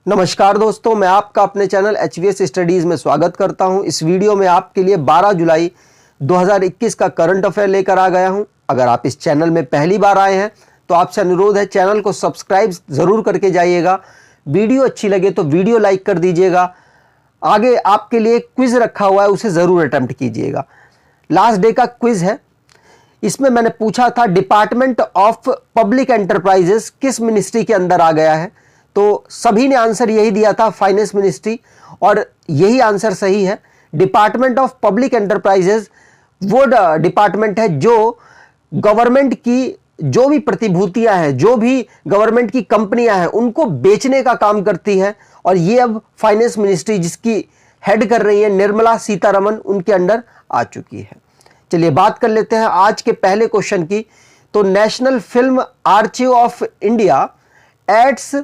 नमस्कार दोस्तों, मैं आपका अपने चैनल HVS स्टडीज़ में स्वागत करता हूं। इस वीडियो में आपके लिए 12 जुलाई 2021 का करंट अफेयर लेकर आ गया हूं। अगर आप इस चैनल में पहली बार आए हैं तो आपसे अनुरोध है, चैनल को सब्सक्राइब ज़रूर करके जाइएगा। वीडियो अच्छी लगे तो वीडियो लाइक कर दीजिएगा। आगे आपके लिए क्विज़ रखा हुआ है, उसे ज़रूर अटैम्प्ट कीजिएगा। लास्ट डे का क्विज़ है। इसमें मैंने पूछा था डिपार्टमेंट ऑफ पब्लिक एंटरप्राइजेस किस मिनिस्ट्री के अंदर आ गया है, तो सभी ने आंसर यही दिया था, फाइनेंस मिनिस्ट्री, और यही आंसर सही है। डिपार्टमेंट ऑफ पब्लिक एंटरप्राइजेस वो डिपार्टमेंट है जो गवर्नमेंट की जो भी प्रतिभूतियां हैं, जो भी गवर्नमेंट की कंपनियां हैं, उनको बेचने का काम करती है। और ये अब फाइनेंस मिनिस्ट्री जिसकी हेड कर रही है निर्मला सीतारमण, उनके अंडर आ चुकी है। चलिए बात कर लेते हैं आज के पहले क्वेश्चन की। तो national film archive of India aids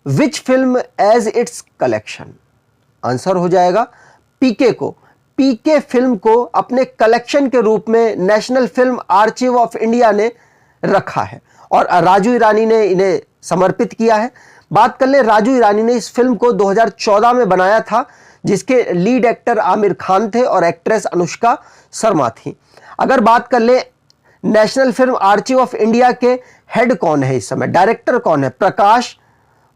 which film as its collection? Answer हो जाएगा पीके को। पीके फिल्म को अपने कलेक्शन के रूप में national film archive of India ने रखा है और राजू ईरानी ने इन्हें समर्पित किया है। बात कर ले, राजू ईरानी ने इस फिल्म को 2014 में बनाया था, जिसके लीड एक्टर आमिर खान थे और एक्ट्रेस अनुष्का शर्मा थी। अगर बात कर ले national film archive of India के हेड कौन है इस समय, डायरेक्टर कौन है? प्रकाश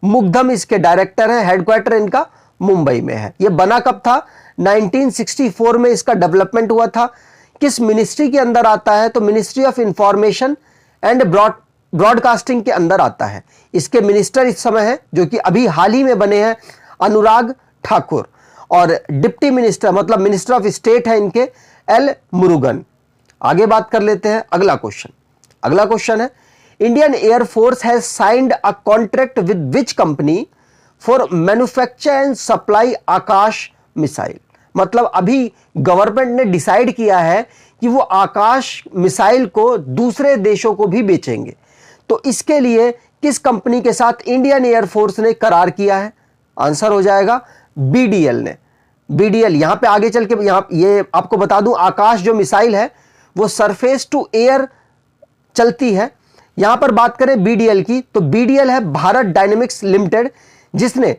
मुग्धम इसके डायरेक्टर हैं। हेडक्वार्टर इनका मुंबई में है। यह बना कब था? 1964 में इसका डेवलपमेंट हुआ था। किस मिनिस्ट्री के अंदर आता है? तो ministry of information and broadcasting के अंदर आता है। इसके मिनिस्टर इस समय हैं, जो कि अभी हाल ही में बने हैं, अनुराग ठाकुर, और डिप्टी मिनिस्टर मतलब मिनिस्टर ऑफ स्टेट है इनके एल मुरुगन। आगे बात कर लेते हैं अगला क्वेश्चन है, Indian air force has signed a contract with which company for manufacture and supply Akash missile? मतलब अभी गवर्नमेंट ने डिसाइड किया है कि वो आकाश मिसाइल को दूसरे देशों को भी बेचेंगे। तो इसके लिए किस कंपनी के साथ इंडियन एयरफोर्स ने करार किया है? आंसर हो जाएगा BDL ने। BDL यहां पे आगे चल के ये आपको बता दूं, आकाश जो मिसाइल है वो सरफेस टू एयर चलती है। यहां पर बात करें BDL की, तो BDL है भारत डायनेमिक्स लिमिटेड, जिसने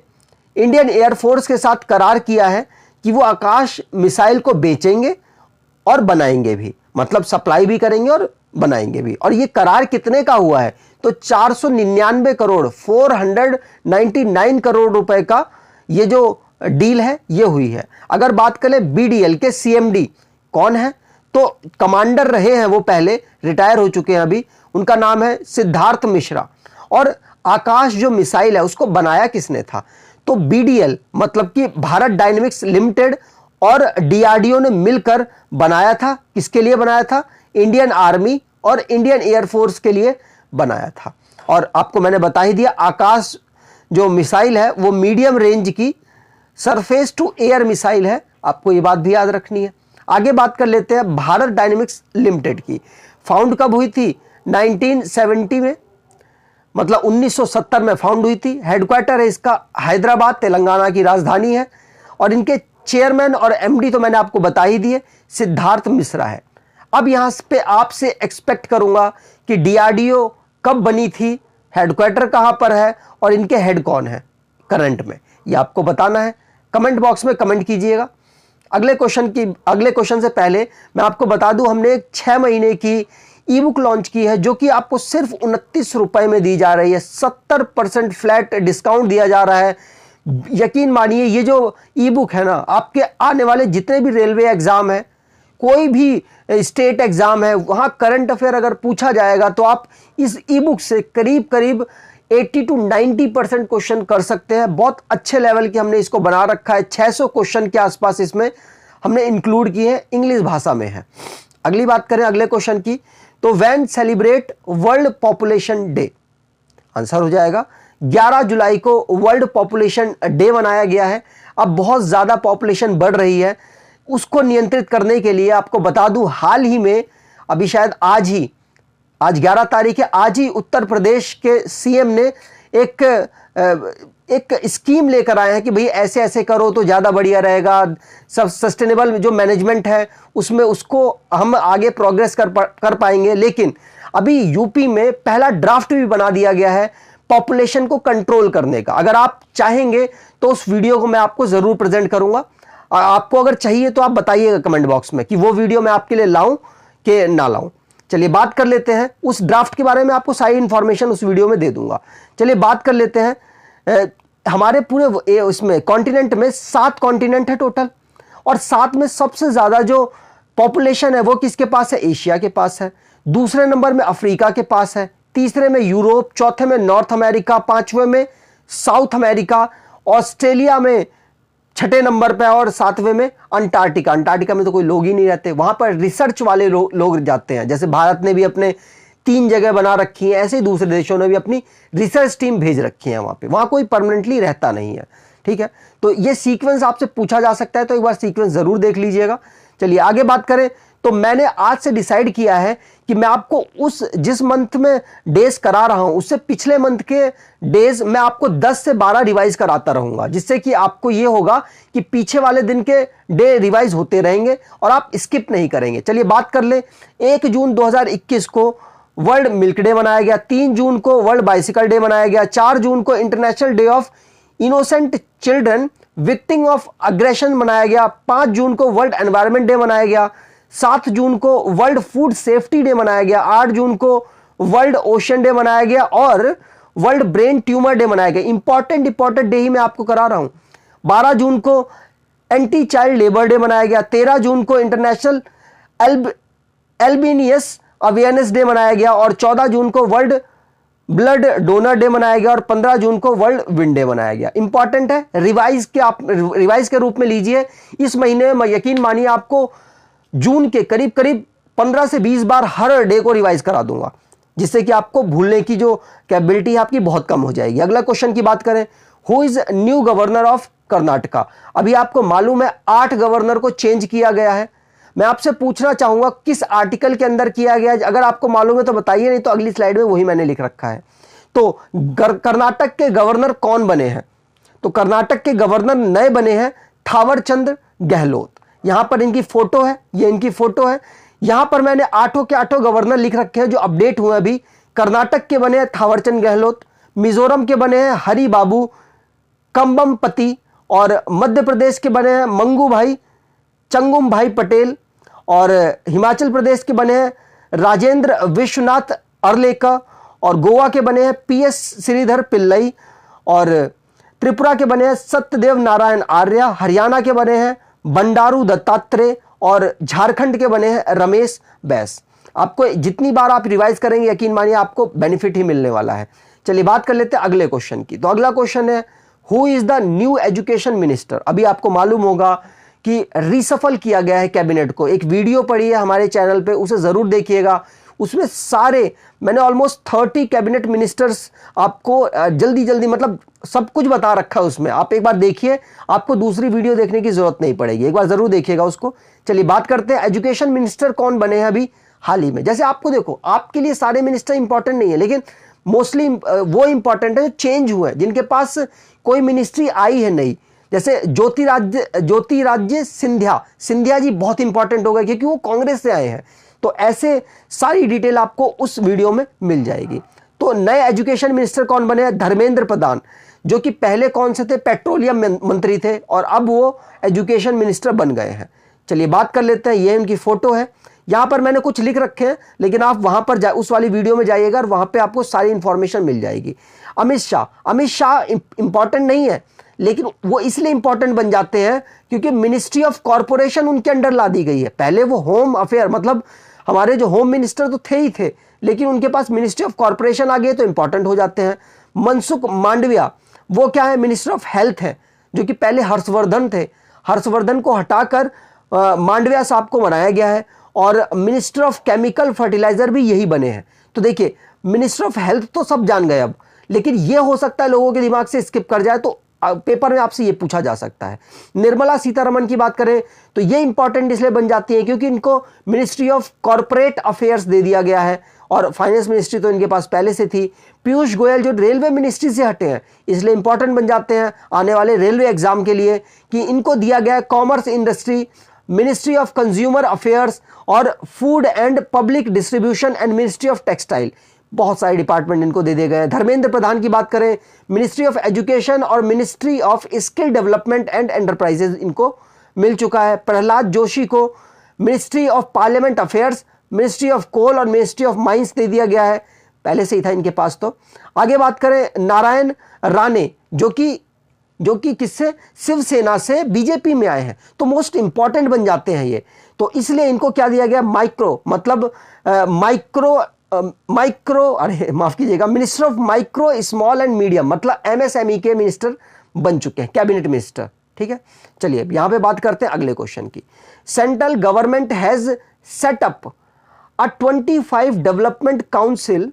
इंडियन एयरफोर्स के साथ करार किया है कि वो आकाश मिसाइल को बेचेंगे और बनाएंगे भी, मतलब सप्लाई भी करेंगे और बनाएंगे भी। और ये करार कितने का हुआ है? तो 499 करोड़ 499 करोड़ रुपए का ये जो डील है ये हुई है। अगर बात करें BDL के CMD कौन है, तो कमांडर रहे हैं वो, पहले रिटायर हो चुके हैं अभी, उनका नाम है सिद्धार्थ मिश्रा। और आकाश जो मिसाइल है उसको बनाया किसने था? तो BDL मतलब कि भारत डायनेमिक्स लिमिटेड और DRDO ने मिलकर बनाया था। किसके लिए बनाया था? इंडियन आर्मी और इंडियन एयरफोर्स के लिए बनाया था। और आपको मैंने बता ही दिया, आकाश जो मिसाइल है वो मीडियम रेंज की सरफेस टू एयर मिसाइल है। आपको ये बात भी याद रखनी है। आगे बात कर लेते हैं भारत डायनेमिक्स लिमिटेड की। फाउंड कब हुई थी? 1970 में, मतलब 1970 में फाउंड हुई थी। हेडक्वार्टर है इसका हैदराबाद, तेलंगाना की राजधानी है। और इनके चेयरमैन और MD तो मैंने आपको बता ही दिए, सिद्धार्थ मिश्रा है। अब यहां पे आपसे एक्सपेक्ट करूंगा कि DRDO कब बनी थी, हेडक्वार्टर कहां पर है और इनके हेड कौन है करंट में, ये आपको बताना है। कमेंट बॉक्स में कमेंट कीजिएगा। अगले क्वेश्चन से पहले मैं आपको बता दूं, हमने एक 6 महीने की ई-बुक लॉन्च की है, जो कि आपको सिर्फ 29 रुपए में दी जा रही है। 70% फ्लैट डिस्काउंट दिया जा रहा है। यकीन मानिए, ये जो ई-बुक है ना, आपके आने वाले जितने भी रेलवे एग्जाम है, कोई भी स्टेट एग्जाम है, वहां करंट अफेयर अगर पूछा जाएगा तो आप इस ई-बुक से करीब 80 to 90% क्वेश्चन कर सकते हैं। बहुत अच्छे लेवल की हमने इसको बना रखा है। 600 क्वेश्चन के आसपास इसमें हमने इंक्लूड किए हैं, इंग्लिश भाषा में है। अगली बात करें अगले क्वेश्चन की, तो when celebrate world population day? Answer हो जाएगा 11 जुलाई को वर्ल्ड पॉपुलेशन डे मनाया गया है। अब बहुत ज़्यादा पॉपुलेशन बढ़ रही है, उसको नियंत्रित करने के लिए आपको बता दूं, हाल ही में अभी शायद आज 11 तारीख है, आज ही उत्तर प्रदेश के CM ने एक स्कीम लेकर आए हैं कि भाई ऐसे ऐसे करो तो ज़्यादा बढ़िया रहेगा। सब सस्टेनेबल जो मैनेजमेंट है उसमें उसको हम आगे प्रोग्रेस कर पाएंगे। लेकिन अभी यूपी में पहला ड्राफ्ट भी बना दिया गया है पॉपुलेशन को कंट्रोल करने का। अगर आप चाहेंगे तो उस वीडियो को मैं आपको जरूर प्रेजेंट करूंगा। आपको अगर चाहिए तो आप बताइएगा कमेंट बॉक्स में कि वो वीडियो मैं आपके लिए लाऊं कि ना लाऊं। चलिए बात कर लेते हैं उस ड्राफ्ट के बारे में, आपको सारी इंफॉर्मेशन उस वीडियो में दे दूंगा। चलिए बात कर लेते हैं। हमारे पूरे उसमें कॉन्टिनेंट में 7 कॉन्टिनेंट है टोटल, और 7 में सबसे ज्यादा जो पॉपुलेशन है वो किसके पास है? एशिया के पास है। दूसरे नंबर में अफ्रीका के पास है, तीसरे में यूरोप, चौथे में नॉर्थ अमेरिका, पांचवें में साउथ अमेरिका, ऑस्ट्रेलिया में छठे नंबर पे, और 7वें में अंटार्कटिका। अंटार्कटिका में तो कोई लोग ही नहीं रहते, वहां पर रिसर्च वाले लोग जाते हैं। जैसे भारत ने भी अपने 3 जगह बना रखी है, ऐसे ही दूसरे देशों ने भी अपनी रिसर्च टीम भेज रखी है वहां पे। वहां कोई परमानेंटली रहता नहीं है, ठीक है। तो ये सीक्वेंस आपसे पूछा जा सकता है, तो एक बार सीक्वेंस जरूर देख लीजिएगा। चलिए आगे बात करें तो मैंने आज से डिसाइड किया है कि मैं आपको जिस मंथ में डेज करा रहा हूं उससे पिछले मंथ के डेज मैं आपको 10 से 12 रिवाइज कराता रहूंगा, जिससे कि आपको यह होगा कि पीछे वाले दिन के डे रिवाइज होते रहेंगे और आप स्किप नहीं करेंगे। चलिए बात कर ले। 1 जून 2021 को वर्ल्ड मिल्क डे मनाया गया, 3 जून को वर्ल्ड बाइसिकल डे मनाया गया, 4 जून को international day of innocent children victim of aggression मनाया गया, 5 जून को वर्ल्ड एनवायरनमेंट डे मनाया गया, 7 जून को वर्ल्ड फूड सेफ्टी डे मनाया गया, 8 जून को वर्ल्ड ओशन डे मनाया गया और वर्ल्ड ब्रेन ट्यूमर डे मनाया गया। इंपॉर्टेंट डे ही मैं आपको करा रहा हूं। 12 जून को एंटी चाइल्ड लेबर डे मनाया गया, 13 जून को इंटरनेशनल एल्बिनियस अवेयरनेस डे मनाया गया और 14 जून को वर्ल्ड ब्लड डोनर डे मनाया गया और 15 जून को वर्ल्ड विंड डे मनाया गया। इंपॉर्टेंट है, रिवाइज के रूप में लीजिए। इस महीने में यकीन मानिए आपको जून के करीब 15 से 20 बार हर डे को रिवाइज करा दूंगा, जिससे कि आपको भूलने की जो कैपेबिलिटी है आपकी बहुत कम हो जाएगी। अगला क्वेश्चन की बात करें, who is new governor of Karnataka. अभी आपको मालूम है 8 गवर्नर को चेंज किया गया है। मैं आपसे पूछना चाहूंगा किस आर्टिकल के अंदर किया गया है। अगर आपको मालूम है तो बताइए, नहीं तो अगली स्लाइड में वही मैंने लिख रखा है। तो कर्नाटक के गवर्नर कौन बने हैं? तो कर्नाटक के गवर्नर नए बने हैं थावर चंद गहलोत। यहां पर इनकी फोटो है, ये इनकी फोटो है। यहां पर मैंने 8 के 8 गवर्नर लिख रखे हैं जो अपडेट हुए अभी। कर्नाटक के बने हैं थावरचंद गहलोत, मिजोरम के बने हैं हरि बाबू कंबमपति और मध्य प्रदेश के बने हैं मंगू भाई चंगुम भाई पटेल और हिमाचल प्रदेश के बने हैं राजेंद्र विश्वनाथ अर्लेकर और गोवा के बने हैं PS श्रीधर पिल्लई और त्रिपुरा के बने हैं सत्यदेव नारायण आर्य, हरियाणा के बने हैं बंडारू दत्तात्रेय और झारखंड के बने हैं रमेश बैस। आपको जितनी बार आप रिवाइज करेंगे यकीन मानिए आपको बेनिफिट ही मिलने वाला है। चलिए बात कर लेते हैं अगले क्वेश्चन की। तो अगला क्वेश्चन है, who is the new education minister. अभी आपको मालूम होगा कि रिसफल किया गया है कैबिनेट को। एक वीडियो पड़ी है हमारे चैनल पे, उसे जरूर देखिएगा। उसमें सारे मैंने ऑलमोस्ट 30 कैबिनेट मिनिस्टर्स आपको जल्दी मतलब सब कुछ बता रखा है उसमें। आप एक बार देखिए, आपको दूसरी वीडियो देखने की जरूरत नहीं पड़ेगी, एक बार जरूर देखिएगा उसको। चलिए बात करते हैं एजुकेशन मिनिस्टर कौन बने हैं अभी हाल ही में। जैसे आपको देखो, आपके लिए सारे मिनिस्टर इंपॉर्टेंट नहीं है, लेकिन मोस्टली वो इंपॉर्टेंट है जो चेंज हुए, जिनके पास कोई मिनिस्ट्री आई है नई। जैसे ज्योतिरादित्य सिंधिया जी बहुत इंपॉर्टेंट हो गए क्योंकि वो कांग्रेस से आए हैं। तो ऐसे सारी डिटेल आपको उस वीडियो में मिल जाएगी। तो नए एजुकेशन मिनिस्टर कौन बने हैं? धर्मेंद्र प्रधान, जो कि पहले कौन से थे? पेट्रोलियम मंत्री थे और अब वो एजुकेशन मिनिस्टर बन गए हैं। चलिए बात कर लेते हैं, ये उनकी फोटो है। यहां पर मैंने कुछ लिख रखे हैं, लेकिन आप वहां पर उस वाली वीडियो में जाइएगा और वहां पे आपको सारी इंफॉर्मेशन मिल जाएगी। अमित शाह इंपॉर्टेंट नहीं है, लेकिन वो इसलिए इंपॉर्टेंट बन जाते हैं क्योंकि मिनिस्ट्री ऑफ कॉर्पोरेशन उनके अंडर ला दी गई है। पहले वो होम अफेयर, मतलब हमारे जो होम मिनिस्टर तो थे ही थे, लेकिन उनके पास मिनिस्ट्री ऑफ कॉर्पोरेशन आ गई तो इंपॉर्टेंट हो जाते हैं। मनसुख मांडविया, वो क्या है? मिनिस्टर ऑफ हेल्थ है, जो कि पहले हर्षवर्धन थे। हर्षवर्धन को हटाकर मांडविया साहब को बनाया गया है और मिनिस्टर ऑफ केमिकल फर्टिलाइजर भी यही बने हैं। तो देखिए, मिनिस्टर ऑफ हेल्थ तो सब जान गए अब, लेकिन यह हो सकता है लोगों के दिमाग से स्किप कर जाए, तो पेपर में आपसे ये पूछा जा सकता है। निर्मला सीतारमण की बात करें तो ये इंपॉर्टेंट इसलिए बन जाती है क्योंकि इनको मिनिस्ट्री ऑफ कॉर्पोरेट अफेयर्स दे दिया गया है और फाइनेंस मिनिस्ट्री तो इनके पास पहले से थी। पीयूष गोयल जो रेलवे मिनिस्ट्री से हटे हैं, इसलिए इंपॉर्टेंट बन जाते हैं आने वाले रेलवे एग्जाम के लिए कि इनको दिया गया है commerce industry, ministry of consumer affairs और food and public distribution and ministry of textile. बहुत सारे डिपार्टमेंट इनको दे दिए गए हैं। धर्मेंद्र प्रधान की बात करें, मिनिस्ट्री ऑफ एजुकेशन और ministry of skill development and enterprises इनको मिल चुका है। प्रहलाद जोशी को ministry of parliament affairs, ministry of coal और मिनिस्ट्री ऑफ माइंस दे दिया गया है, पहले से ही था इनके पास। तो आगे बात करें, नारायण राणे जो कि किससे, शिवसेना से बीजेपी में आए हैं, तो मोस्ट इंपॉर्टेंट बन जाते हैं ये, तो इसलिए इनको क्या दिया गया, माइक्रो मतलब अरे माफ कीजिएगा, minister of micro small and medium मतलब एमएसएमई के मिनिस्टर बन चुके हैं, कैबिनेट मिनिस्टर। ठीक है, चलिए यहां पे बात करते हैं अगले क्वेश्चन की। Central government has set up a 25 development council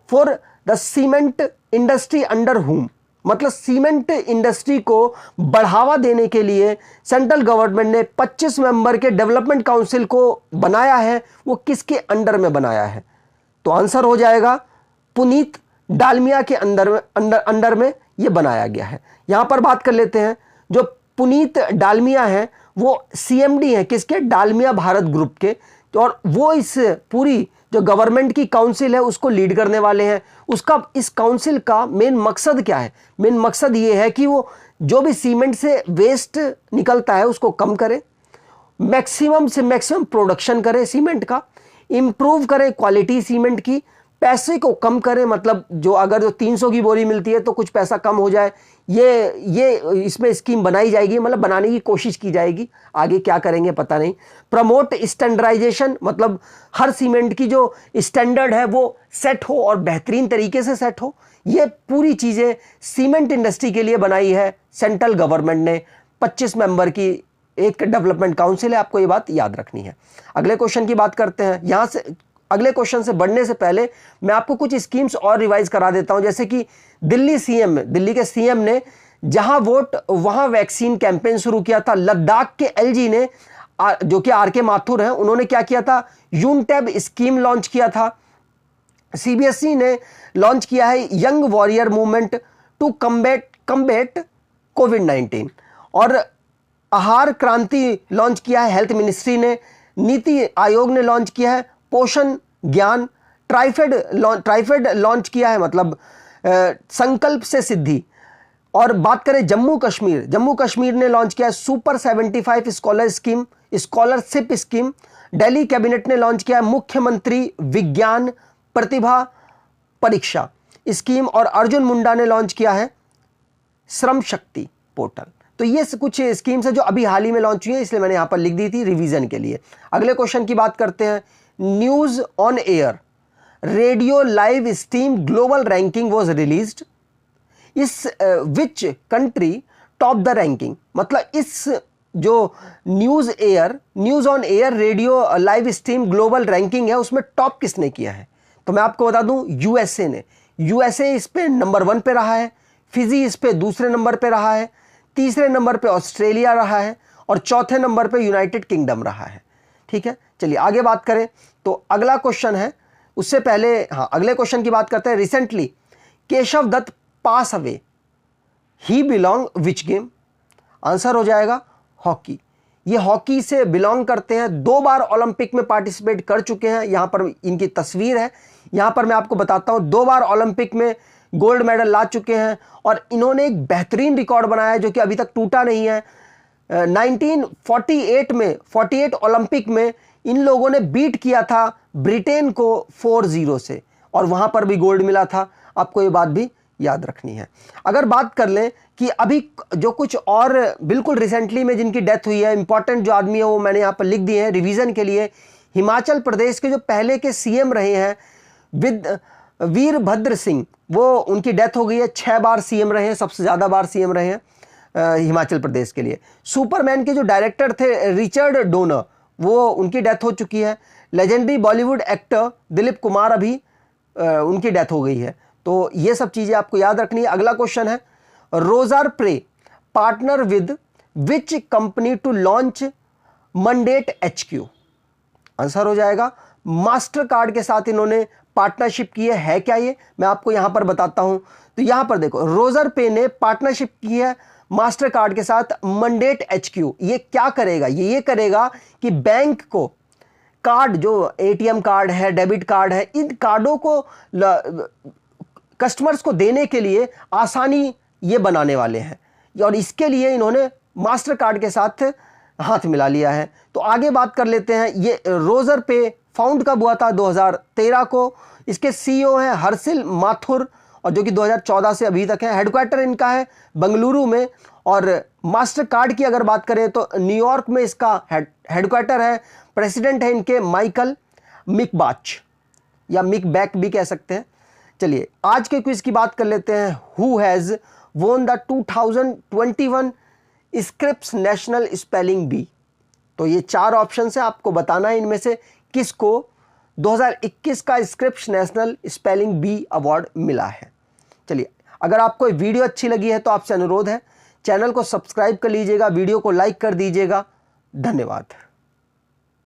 for the cement industry under हुम, मतलब सीमेंट इंडस्ट्री को बढ़ावा देने के लिए सेंट्रल गवर्नमेंट ने 25 मेंबर के डेवलपमेंट काउंसिल को बनाया है। वो किसके अंडर में बनाया है, तो आंसर हो जाएगा पुनीत डालमिया के अंडर में ये बनाया गया है। यहां पर बात कर लेते हैं, जो पुनीत डालमिया है वो सीएमडी है किसके, डालमिया भारत ग्रुप के, तो और वो इस पूरी जो गवर्नमेंट की काउंसिल है उसको लीड करने वाले हैं। उसका इस काउंसिल का मेन मकसद क्या है, मेन मकसद ये है कि वो जो भी सीमेंट से वेस्ट निकलता है उसको कम करे, मैक्सिमम से मैक्सिमम प्रोडक्शन करे सीमेंट का, इंप्रूव करे क्वालिटी सीमेंट की, पैसे को कम करें, मतलब जो अगर जो 300 की बोरी मिलती है तो कुछ पैसा कम हो जाए, ये इसमें स्कीम बनाई जाएगी, मतलब बनाने की कोशिश की जाएगी, आगे क्या करेंगे पता नहीं। प्रमोट स्टैंडर्डाइजेशन मतलब हर सीमेंट की जो स्टैंडर्ड है वो सेट हो और बेहतरीन तरीके से सेट हो, ये पूरी चीज़ें सीमेंट इंडस्ट्री के लिए बनाई है सेंट्रल गवर्नमेंट ने। 25 मेंबर की एक डेवलपमेंट काउंसिल है, आपको ये बात याद रखनी है। अगले क्वेश्चन की बात करते हैं। यहां से अगले क्वेश्चन से बढ़ने से पहले मैं आपको कुछ स्कीम्स और रिवाइज करा देता हूं, जैसे कि दिल्ली के सीएम ने जहां वोट वहां वैक्सीन कैंपेन शुरू किया था। लद्दाख के एलजी ने जो कि आर के माथुर हैं, उन्होंने क्या किया था, यूनटैब स्कीम लॉन्च किया था। सीबीएसई ने लॉन्च किया है young warrior movement to combat कोविड-19, और आहार क्रांति लॉन्च किया है हेल्थ मिनिस्ट्री ने। नीति आयोग ने लॉन्च किया है पोषण ज्ञान, ट्राइफेड लॉन्च किया है, मतलब संकल्प से सिद्धि। और बात करें जम्मू कश्मीर ने लॉन्च किया है super 75 scholarship scheme. Delhi cabinet ने लॉन्च किया है मुख्यमंत्री विज्ञान प्रतिभा परीक्षा स्कीम, और अर्जुन मुंडा ने लॉन्च किया है श्रम शक्ति पोर्टल। तो ये कुछ स्कीम्स है जो अभी हाल ही में लॉन्च हुई है, इसलिए मैंने यहां पर लिख दी थी रिवीजन के लिए। अगले क्वेश्चन की बात करते हैं। News on air radio live stream global ranking was released, is which country top the ranking, मतलब इस जो news on air radio live stream global ranking है उसमें टॉप किसने किया है, तो मैं आपको बता दूं यूएसए ने। यूएसए इस पे नंबर 1 पे रहा है, फिजी इस पे दूसरे नंबर पे रहा है, तीसरे नंबर पे ऑस्ट्रेलिया रहा है, और चौथे नंबर पे यूनाइटेड किंगडम रहा है। ठीक है, चलिए आगे बात करें। तो अगला क्वेश्चन है, उससे पहले अगले क्वेश्चन की बात करते हैं। Recently Keshav Dutt pass away, he belong which game, answer हो जाएगा हॉकी। ये हॉकी से बिलोंग करते हैं, 2 बार ओलंपिक में पार्टिसिपेट कर चुके हैं। यहां पर इनकी तस्वीर है, यहां पर मैं आपको बताता हूं, 2 बार ओलंपिक में गोल्ड मेडल ला चुके हैं, और इन्होंने एक बेहतरीन रिकॉर्ड बनाया है जो कि अभी तक टूटा नहीं है। 1948 में 48 ओलंपिक में इन लोगों ने बीट किया था ब्रिटेन को 4-0 से, और वहां पर भी गोल्ड मिला था। आपको ये बात भी याद रखनी है। अगर बात कर लें कि अभी जो कुछ और बिल्कुल रिसेंटली में जिनकी डेथ हुई है, इंपॉर्टेंट जो आदमी है वो मैंने यहां पर लिख दिए हैं रिवीजन के लिए। हिमाचल प्रदेश के जो पहले के सीएम रहे हैं वीरभद्र सिंह, वो उनकी डेथ हो गई है। 6 बार सीएम रहे हैं, सबसे ज्यादा बार सीएम रहे हैं हिमाचल प्रदेश के लिए। सुपरमैन के जो डायरेक्टर थे रिचर्ड डोनर, वो उनकी डेथ हो चुकी है। लेजेंडरी बॉलीवुड एक्टर दिलीप कुमार, अभी उनकी डेथ हो गई है। तो ये सब चीजें आपको याद रखनी है। अगला क्वेश्चन है, Roger pray partner with which company to launch mandate HQ, answer हो जाएगा मास्टर कार्ड के साथ इन्होंने पार्टनरशिप की है क्या ये मैं आपको यहां पर बताता हूं। तो यहां पर देखो, रोजर पे ने पार्टनरशिप की है मास्टर कार्ड के साथ मंडेट HQ। ये क्या करेगा, ये करेगा कि बैंक को कार्ड जो एटीएम कार्ड है, डेबिट कार्ड है, इन कार्डों को कस्टमर्स को देने के लिए आसानी ये बनाने वाले हैं और इसके लिए इन्होंने मास्टर कार्ड के साथ हाथ मिला लिया है। तो आगे बात कर लेते हैं, ये रोजर पे फाउंड कब हुआ था? 2013 को। इसके सीईओ हैं हर्षिल माथुर और जो कि 2014 से अभी तक है। हेडक्वार्टर इनका है बेंगलुरु में और मास्टर कार्ड की अगर बात करें तो न्यूयॉर्क में इसका हेडक्वार्टर है। प्रेसिडेंट है इनके माइकल मिकबाच या मिकबैक भी कह सकते हैं। चलिए आज के क्विज की बात कर लेते हैं। Who has won the 2021 Scripps national spelling bee? तो ये 4 ऑप्शन है, आपको बताना है इनमें से किसको 2021 का Scripps national spelling bee award मिला है। चलिए अगर आपको ये वीडियो अच्छी लगी है तो आपसे अनुरोध है चैनल को सब्सक्राइब कर लीजिएगा, वीडियो को लाइक कर दीजिएगा। धन्यवाद।